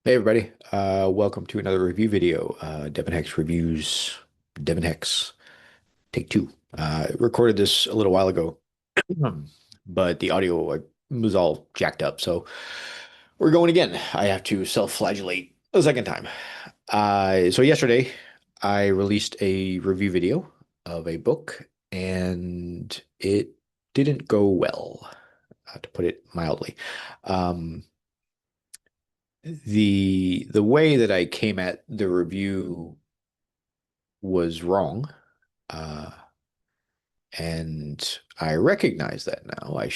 Hey everybody, welcome to another review video. Devon Hexx reviews Devon Hexx Take Two. Recorded this a little while ago, but the audio was all jacked up, so we're going again. I have to self-flagellate a second time. So yesterday I released a review video of a book, and it didn't go well, to put it mildly. Um, the way that I came at the review was wrong, uh, and I recognize that now. I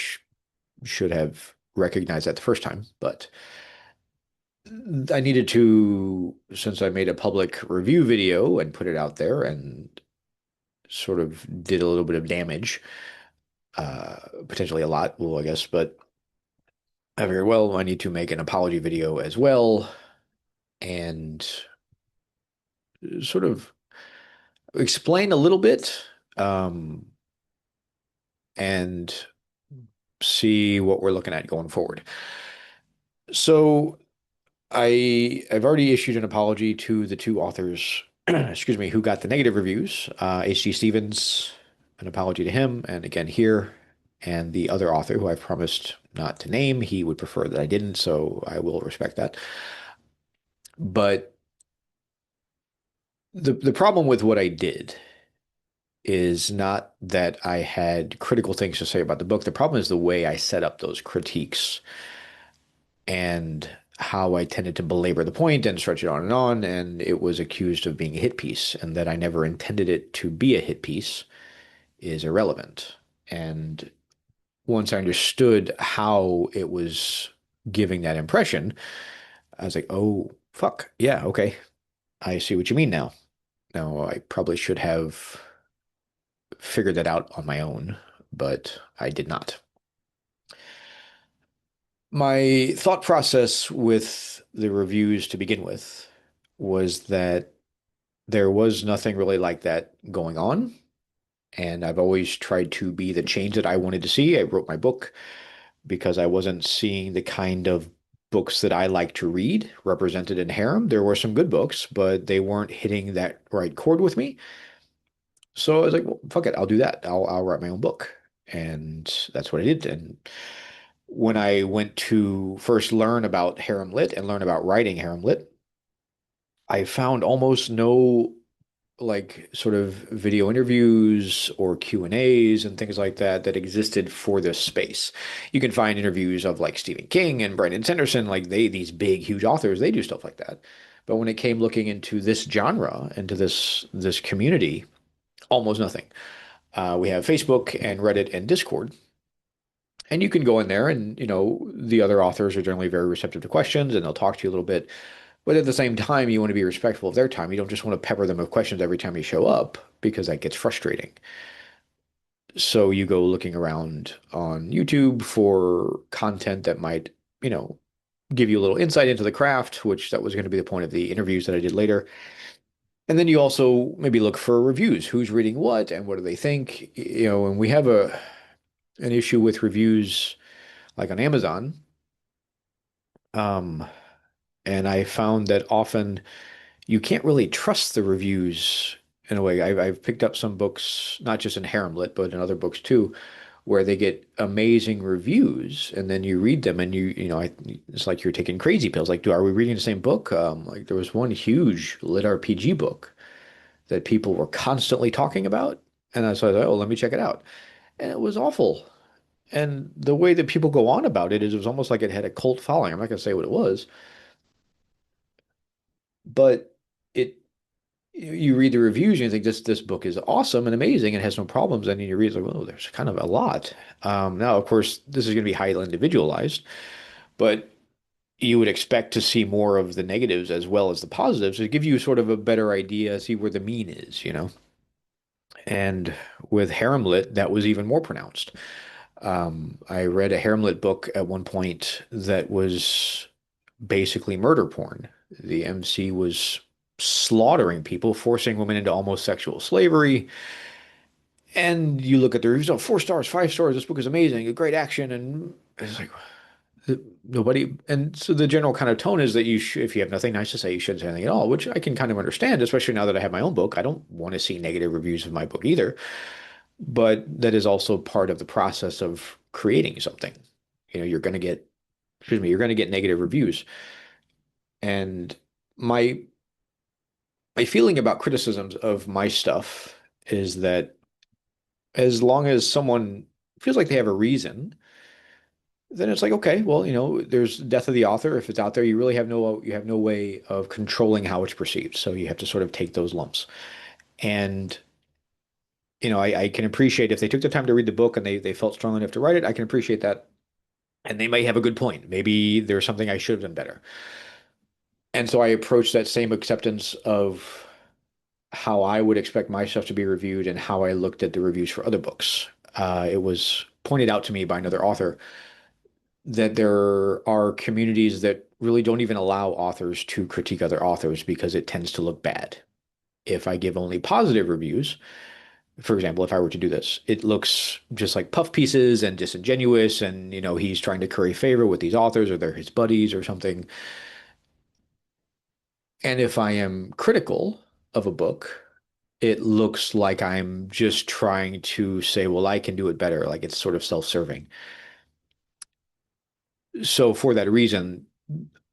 should have recognized that the first time, but I needed to, since I made a public review video and put it out there and sort of did a little bit of damage, uh, potentially a lot, well, I guess, but I figured, well, I need to make an apology video as well and sort of explain a little bit, um, and see what we're looking at going forward. So I've already issued an apology to the two authors, excuse me, who got the negative reviews. H.G. Stevens, an apology to him, and again here, and the other author who I've promised not to name. He would prefer that I didn't, so I will respect that. But the problem with what I did is not that I had critical things to say about the book. The problem is the way I set up those critiques and how I tended to belabor the point and stretch it on, and it was accused of being a hit piece, and that I never intended it to be a hit piece is irrelevant. And once I understood how it was giving that impression, I was like, oh, fuck. Yeah, okay. I see what you mean now. Now, I probably should have figured that out on my own, but I did not. My thought process with the reviews to begin with was that there was nothing really like that going on. And I've always tried to be the change that I wanted to see. I wrote my book because I wasn't seeing the kind of books that I like to read represented in Harem. There were some good books, but they weren't hitting that right chord with me. So I was like, well, fuck it, I'll do that. I'll write my own book. And that's what I did. And when I went to first learn about Harem Lit and learn about writing Harem Lit, I found almost no like sort of video interviews or Q&As and things like that that existed for this space. You can find interviews of like Stephen King and Brandon Sanderson, like these big huge authors, they do stuff like that. But when it came looking into this genre, into this community, almost nothing. We have Facebook and Reddit and Discord. And you can go in there and, the other authors are generally very receptive to questions and they'll talk to you a little bit. But at the same time, you want to be respectful of their time. You don't just want to pepper them with questions every time you show up because that gets frustrating. So you go looking around on YouTube for content that might, you know, give you a little insight into the craft, which that was going to be the point of the interviews that I did later. And then you also maybe look for reviews. Who's reading what and what do they think? And we have an issue with reviews like on Amazon. Um, and I found that often you can't really trust the reviews in a way. I've picked up some books, not just in Haremlit, but in other books too, where they get amazing reviews, and then you read them, and it's like you're taking crazy pills. Like, are we reading the same book? Like there was one huge lit RPG book that people were constantly talking about, and I was like, oh, let me check it out, and it was awful. And the way that people go on about it is it was almost like it had a cult following. I'm not going to say what it was, but it you read the reviews and you think this book is awesome and amazing and has no problems, and then you read it's like, oh, there's kind of a lot. Now, of course, this is going to be highly individualized, but you would expect to see more of the negatives as well as the positives to give you sort of a better idea, see where the mean is. And with Haremlit, that was even more pronounced. I read a Haremlit book at one point that was basically murder porn. The MC was slaughtering people, forcing women into almost sexual slavery. And you look at the reviews, oh, 4 stars, 5 stars, this book is amazing, a great action. And it's like, Nobody, and so the general kind of tone is that if you have nothing nice to say, you shouldn't say anything at all, which I can kind of understand, especially now that I have my own book. I don't want to see negative reviews of my book either, but that is also part of the process of creating something. You're going to get, excuse me, you're going to get negative reviews. And my my feeling about criticisms of my stuff is that as long as someone feels like they have a reason, then it's like, okay, well, there's death of the author. If it's out there, you have no way of controlling how it's perceived. So you have to sort of take those lumps. And I can appreciate if they took the time to read the book and they felt strong enough to write it, I can appreciate that. And they may have a good point. Maybe there's something I should have done better. And so I approach that same acceptance of how I would expect my stuff to be reviewed and how I looked at the reviews for other books. It was pointed out to me by another author that there are communities that really don't even allow authors to critique other authors because it tends to look bad. If I give only positive reviews, for example, if I were to do this, it looks just like puff pieces and disingenuous, and he's trying to curry favor with these authors or they're his buddies or something. And if I am critical of a book, it looks like I'm just trying to say, well, I can do it better. Like it's sort of self-serving. So for that reason,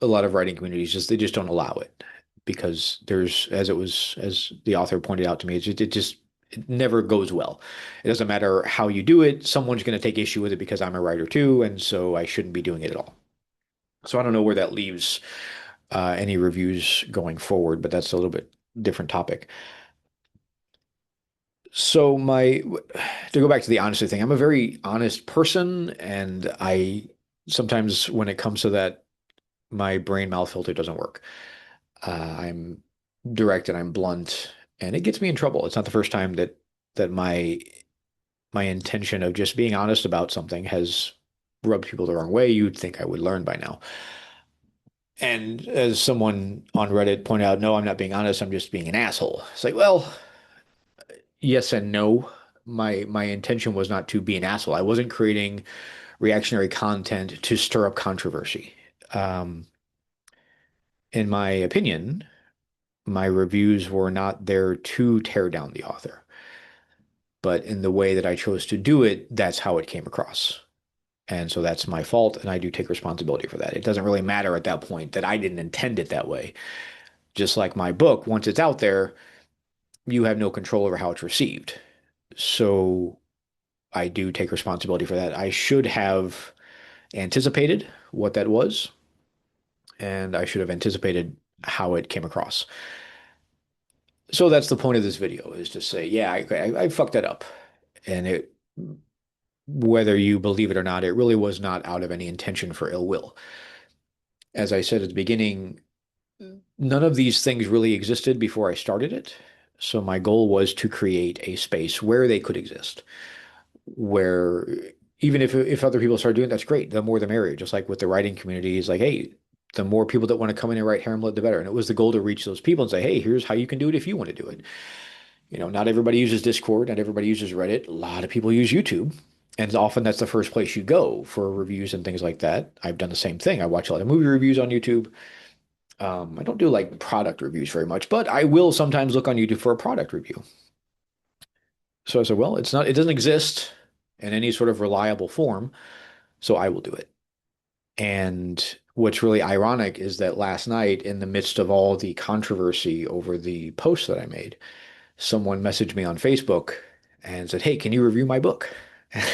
a lot of writing communities they just don't allow it because there's as the author pointed out to me, it never goes well. It doesn't matter how you do it, someone's going to take issue with it because I'm a writer too, and so I shouldn't be doing it at all. So I don't know where that leaves any reviews going forward, but that's a little bit different topic. So to go back to the honesty thing, I'm a very honest person, and I sometimes when it comes to that, my brain mouth filter doesn't work. I'm direct and I'm blunt, and it gets me in trouble. It's not the first time that my intention of just being honest about something has rubbed people the wrong way. You'd think I would learn by now. And as someone on Reddit pointed out, no, I'm not being honest. I'm just being an asshole. It's like, well, yes and no. My intention was not to be an asshole. I wasn't creating reactionary content to stir up controversy. Um, in my opinion, my reviews were not there to tear down the author, but in the way that I chose to do it, that's how it came across. And so that's my fault, and I do take responsibility for that. It doesn't really matter at that point that I didn't intend it that way. Just like my book, once it's out there, you have no control over how it's received. So I do take responsibility for that. I should have anticipated what that was, and I should have anticipated how it came across. So that's the point of this video is to say, yeah, I fucked that up. And whether you believe it or not, it really was not out of any intention for ill will. As I said at the beginning, none of these things really existed before I started it. So my goal was to create a space where they could exist, where even if other people start doing it, that's great. The more the merrier. Just like with the writing community, is like, hey, the more people that want to come in and write Harem Lit, the better. And it was the goal to reach those people and say, hey, here's how you can do it if you want to do it. Not everybody uses Discord, not everybody uses Reddit. A lot of people use YouTube. And often that's the first place you go for reviews and things like that. I've done the same thing. I watch a lot of movie reviews on YouTube. I don't do like product reviews very much, but I will sometimes look on YouTube for a product review. So I said, well, it doesn't exist in any sort of reliable form, so I will do it. And what's really ironic is that last night, in the midst of all the controversy over the post that I made, someone messaged me on Facebook and said, "Hey, can you review my book?"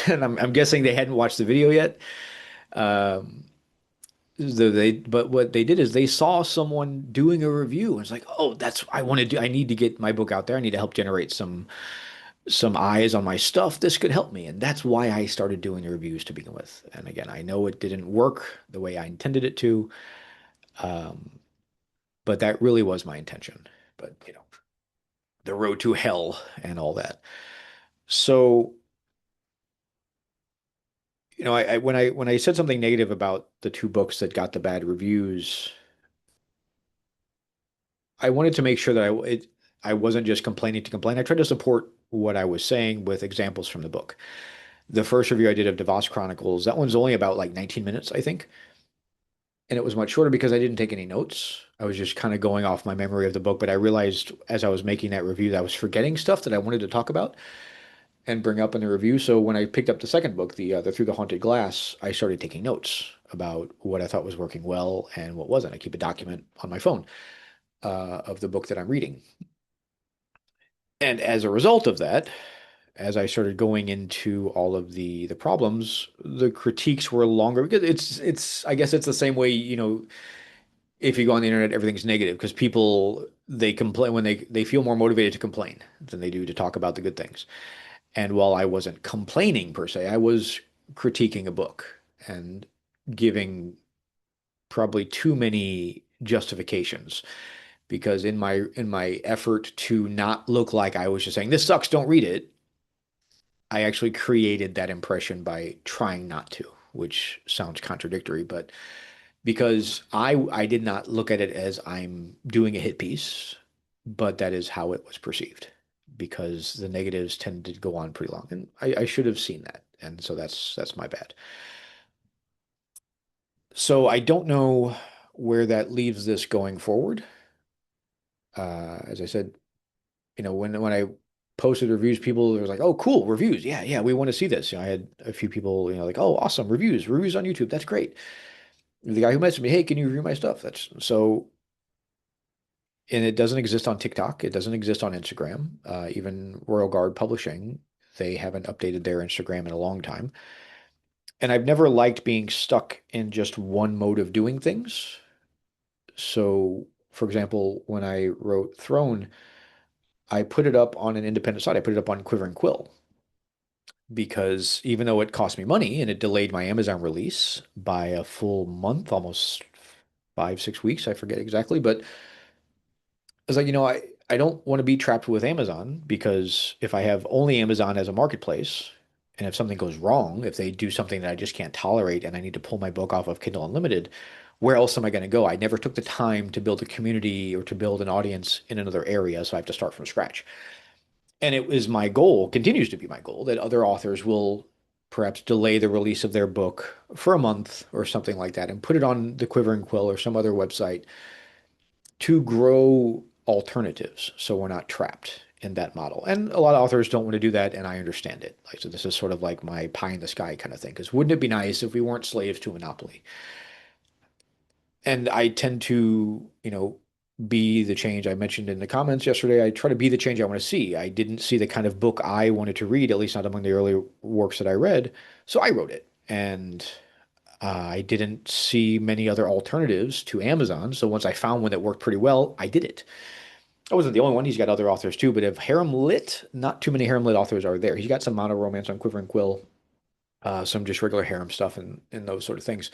And I'm guessing they hadn't watched the video yet. Um, but what they did is they saw someone doing a review and it's like, "Oh, that's I want to do. I need to get my book out there. I need to help generate some eyes on my stuff. This could help me." And that's why I started doing the reviews to begin with. And again, I know it didn't work the way I intended it to, um, but that really was my intention. But the road to hell and all that. So when I said something negative about the two books that got the bad reviews, I wanted to make sure that I wasn't just complaining to complain. I tried to support what I was saying with examples from the book. The first review I did of Devos Chronicles, that one's only about like 19 minutes, I think. and it was much shorter because I didn't take any notes. I was just kind of going off my memory of the book, but I realized as I was making that review that I was forgetting stuff that I wanted to talk about and bring up in the review. So when I picked up the second book, the Through the Haunted Glass, I started taking notes about what I thought was working well and what wasn't. I keep a document on my phone of the book that I'm reading. And as a result of that, as I started going into all of the problems, the critiques were longer because it's I guess it's the same way, if you go on the internet, everything's negative because people they complain when they feel more motivated to complain than they do to talk about the good things. And while I wasn't complaining per se, I was critiquing a book and giving probably too many justifications because in my effort to not look like I was just saying this sucks, don't read it, I actually created that impression by trying not to, which sounds contradictory, but because I did not look at it as I'm doing a hit piece, but that is how it was perceived because the negatives tended to go on pretty long, and I should have seen that, and so that's my bad. So I don't know where that leaves this going forward. As I said, when I posted reviews, people were like, "Oh, cool, reviews. Yeah, yeah, we want to see this." I had a few people, like, "Oh, awesome, reviews on YouTube. That's great." The guy who messaged me, "Hey, can you review my stuff?" That's so, and it doesn't exist on TikTok. It doesn't exist on Instagram. Even Royal Guard Publishing, they haven't updated their Instagram in a long time. And I've never liked being stuck in just one mode of doing things. So, for example, when I wrote Throne, I put it up on an independent site. I put it up on Quivering Quill because even though it cost me money and it delayed my Amazon release by a full month, almost 5, 6 weeks, I forget exactly, but I was like, I don't want to be trapped with Amazon because if I have only Amazon as a marketplace, and if something goes wrong, if they do something that I just can't tolerate and I need to pull my book off of Kindle Unlimited, where else am I going to go? I never took the time to build a community or to build an audience in another area, so I have to start from scratch. And it is my goal, continues to be my goal, that other authors will perhaps delay the release of their book for a month or something like that and put it on the Quivering Quill or some other website to grow alternatives so we're not trapped in that model. And a lot of authors don't want to do that, and I understand it. Like, so this is sort of like my pie in the sky kind of thing, because wouldn't it be nice if we weren't slaves to a monopoly? And I tend to, be the change I mentioned in the comments yesterday. I try to be the change I want to see. I didn't see the kind of book I wanted to read, at least not among the early works that I read. So I wrote it. And I didn't see many other alternatives to Amazon. So once I found one that worked pretty well, I did it. I wasn't the only one. He's got other authors too, but if harem lit, not too many harem lit authors are there. He's got some mono romance on Quiver and Quill, some just regular harem stuff and those sort of things,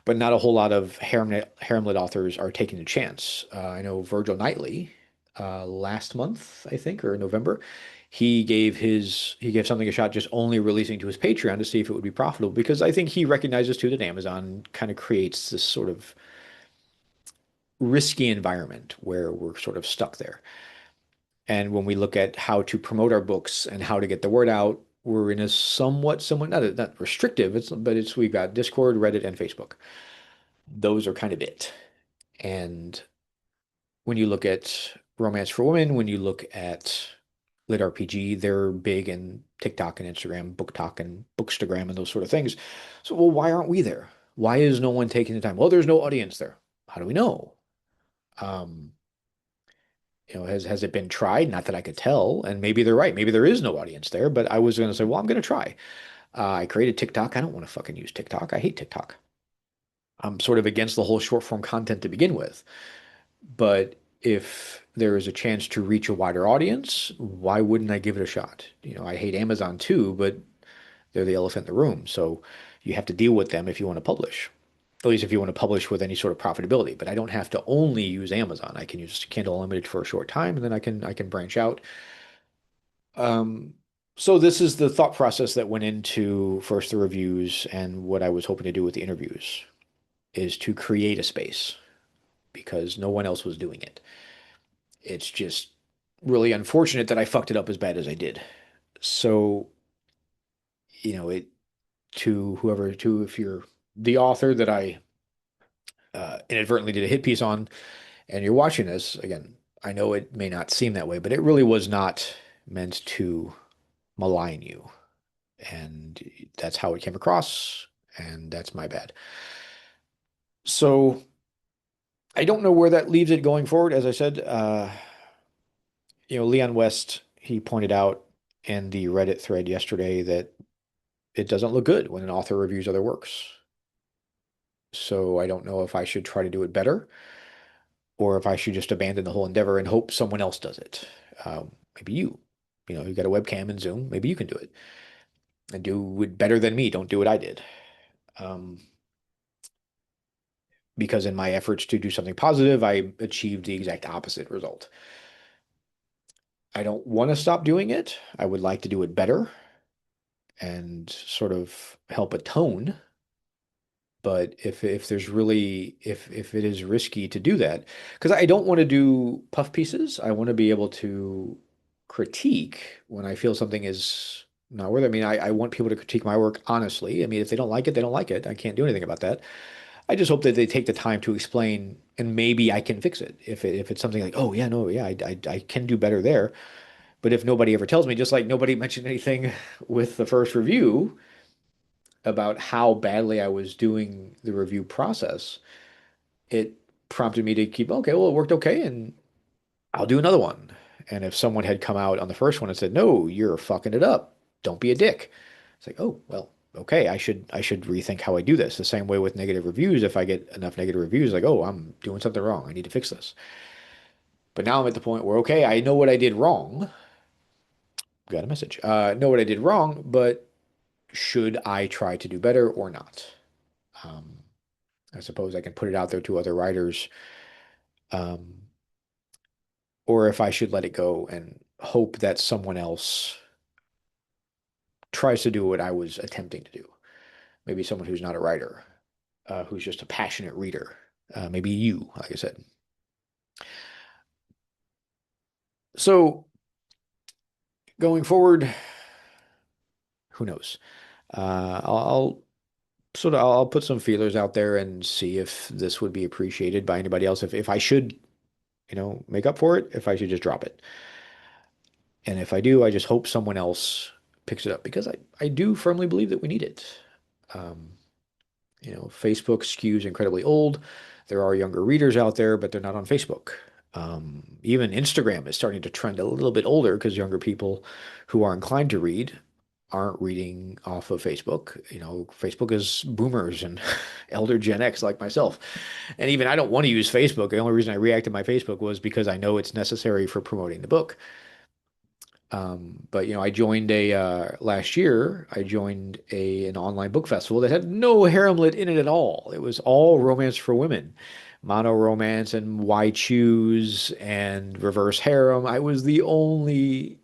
but not a whole lot of harem lit authors are taking a chance. I know Virgil Knightley, last month, I think, or November, he gave something a shot, just only releasing to his Patreon to see if it would be profitable, because I think he recognizes too that Amazon kind of creates this sort of risky environment where we're sort of stuck there. And when we look at how to promote our books and how to get the word out, we're in a somewhat not restrictive, but it's we've got Discord, Reddit, and Facebook. Those are kind of it. And when you look at Romance for Women, when you look at Lit RPG, they're big in TikTok and Instagram, BookTok and Bookstagram and those sort of things. So, well, why aren't we there? Why is no one taking the time? Well, there's no audience there. How do we know? Um, has it been tried? Not that I could tell. And maybe they're right. Maybe there is no audience there, but I was going to say, well, I'm going to try. I created TikTok. I don't want to fucking use TikTok. I hate TikTok. I'm sort of against the whole short form content to begin with. But if there is a chance to reach a wider audience, why wouldn't I give it a shot? I hate Amazon too, but they're the elephant in the room. So you have to deal with them if you want to publish. At least if you want to publish with any sort of profitability. But I don't have to only use Amazon. I can use Kindle Unlimited for a short time, and then I can branch out. Um, so this is the thought process that went into first the reviews and what I was hoping to do with the interviews is to create a space because no one else was doing it. It's just really unfortunate that I fucked it up as bad as I did. So, it to whoever to if you're the author that I inadvertently did a hit piece on, and you're watching this again. I know it may not seem that way, but it really was not meant to malign you, and that's how it came across, and that's my bad. So I don't know where that leaves it going forward. As I said, Leon West, he pointed out in the Reddit thread yesterday that it doesn't look good when an author reviews other works. So I don't know if I should try to do it better or if I should just abandon the whole endeavor and hope someone else does it. Maybe you got a webcam and Zoom. Maybe you can do it and do it better than me. Don't do what I did. Um, because in my efforts to do something positive, I achieved the exact opposite result. I don't want to stop doing it. I would like to do it better and sort of help atone. But if there's really if it is risky to do that, because I don't want to do puff pieces, I want to be able to critique when I feel something is not worth it. I mean, I want people to critique my work honestly. I mean, if they don't like it, they don't like it. I can't do anything about that. I just hope that they take the time to explain, and maybe I can fix it. If it's something like, oh yeah, no, yeah, I can do better there. But if nobody ever tells me, just like nobody mentioned anything with the first review about how badly I was doing the review process, it prompted me to keep, okay, well, it worked okay, and I'll do another one. And if someone had come out on the first one and said, no, you're fucking it up, don't be a dick. It's like, oh, well, okay, I should rethink how I do this. The same way with negative reviews, if I get enough negative reviews, like, oh, I'm doing something wrong. I need to fix this. But now I'm at the point where, okay, I know what I did wrong. Got a message. Know what I did wrong, but should I try to do better or not? Um, I suppose I can put it out there to other writers, um, or if I should let it go and hope that someone else tries to do what I was attempting to do. Maybe someone who's not a writer, who's just a passionate reader. Maybe you, like I said. So going forward, who knows? I'll I'll put some feelers out there and see if this would be appreciated by anybody else. If I should, make up for it, if I should just drop it. And if I do, I just hope someone else picks it up because I do firmly believe that we need it. Um, Facebook skews incredibly old. There are younger readers out there, but they're not on Facebook. Even Instagram is starting to trend a little bit older because younger people who are inclined to read aren't reading off of Facebook. Facebook is boomers and elder Gen X like myself. And even I don't want to use Facebook. The only reason I reacted to my Facebook was because I know it's necessary for promoting the book. But I joined a last year. I joined an online book festival that had no haremlet in it at all. It was all romance for women, mono romance and why choose and reverse harem. I was the only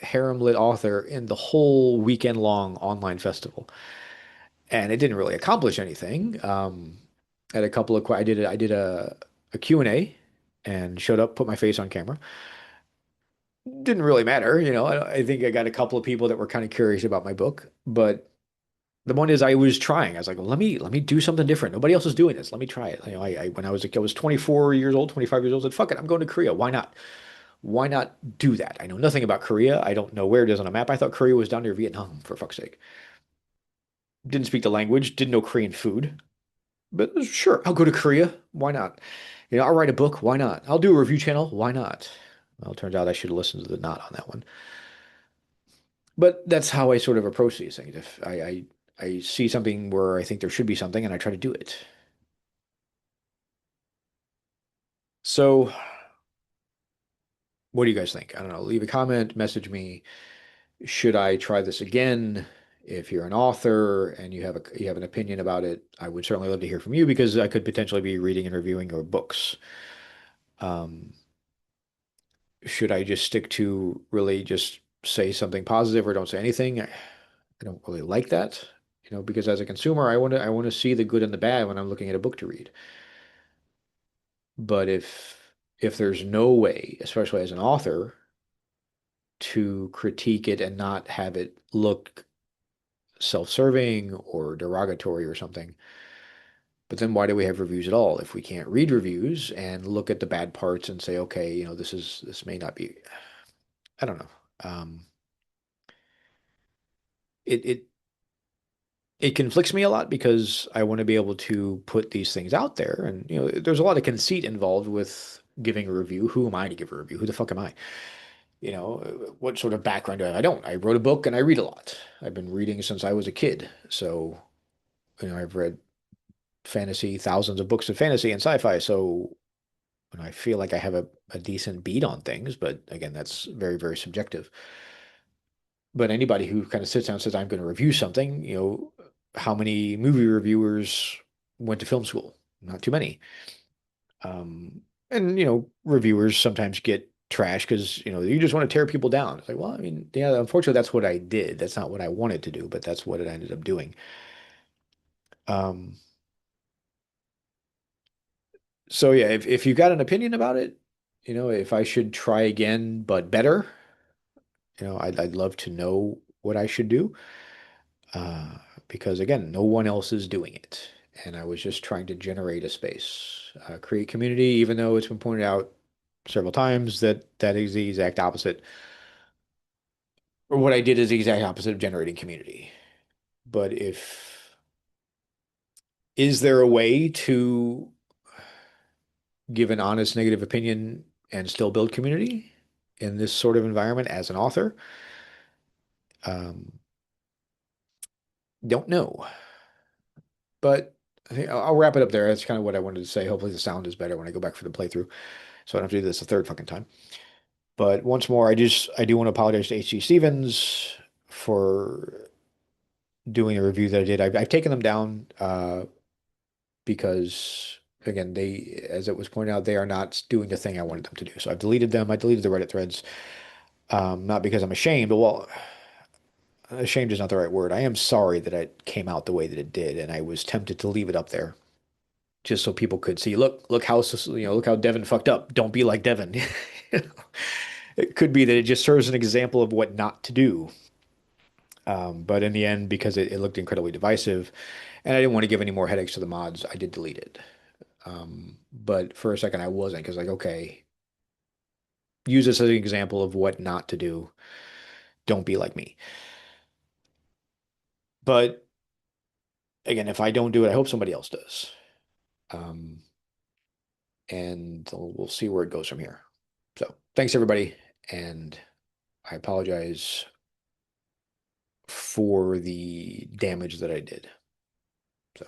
haremlet author in the whole weekend long online festival, and it didn't really accomplish anything. At a couple of I did a Q&A and showed up, put my face on camera. Didn't really matter, I think I got a couple of people that were kind of curious about my book, but the one is I was trying. I was like, well, let me do something different. Nobody else is doing this. Let me try it. When I was 24 years old, 25 years old, I said, fuck it, I'm going to Korea. Why not? Why not do that? I know nothing about Korea. I don't know where it is on a map. I thought Korea was down near Vietnam, for fuck's sake. Didn't speak the language, didn't know Korean food. But sure, I'll go to Korea. Why not? I'll write a book. Why not? I'll do a review channel. Why not? Well, it turns out I should have listened to the not on that one. But that's how I sort of approach these things. If I see something where I think there should be something and I try to do it. So what do you guys think? I don't know. Leave a comment, message me. Should I try this again? If you're an author and you have an opinion about it, I would certainly love to hear from you because I could potentially be reading and reviewing your books. Um, should I just stick to really just say something positive or don't say anything? I don't really like that, because as a consumer, I want to see the good and the bad when I'm looking at a book to read. But if there's no way, especially as an author, to critique it and not have it look self-serving or derogatory or something, But then why do we have reviews at all if we can't read reviews and look at the bad parts and say, okay, this may not be, I don't know. Um, it it conflicts me a lot because I want to be able to put these things out there. And, there's a lot of conceit involved with giving a review. Who am I to give a review? Who the fuck am I? What sort of background do I have? I don't. I wrote a book and I read a lot. I've been reading since I was a kid. So, I've read fantasy, thousands of books of fantasy and sci-fi. So, I feel like I have a decent beat on things. But again, that's very, very subjective. But anybody who kind of sits down and says, I'm going to review something, how many movie reviewers went to film school? Not too many. And, reviewers sometimes get trash because, you just want to tear people down. It's like, well, I mean, yeah, unfortunately, that's what I did. That's not what I wanted to do, but that's what it ended up doing. Um, so yeah, if you've got an opinion about it, if I should try again, but better, I'd love to know what I should do. uh, because again, no one else is doing it. And I was just trying to generate a space, create community, even though it's been pointed out several times that that is the exact opposite, or what I did is the exact opposite of generating community. But is there a way to give an honest negative opinion and still build community in this sort of environment as an author? Um, don't know. But I think I'll wrap it up there. That's kind of what I wanted to say. Hopefully the sound is better when I go back for the playthrough, so I don't have to do this a third fucking time. But once more, I do want to apologize to H.G. Stevens for doing a review that I did. I've taken them down because again, as it was pointed out, they are not doing the thing I wanted them to do. So I've deleted them. I deleted the Reddit threads, not because I'm ashamed, but well, ashamed is not the right word. I am sorry that it came out the way that it did, and I was tempted to leave it up there just so people could see, look how look how Devon fucked up. Don't be like Devon. It could be that it just serves an example of what not to do. But in the end, because it looked incredibly divisive, and I didn't want to give any more headaches to the mods, I did delete it. But for a second, I wasn't because like, okay, use this as an example of what not to do. Don't be like me. But again, if I don't do it, I hope somebody else does. Um, and we'll see where it goes from here. So thanks everybody, and I apologize for the damage that I did. So.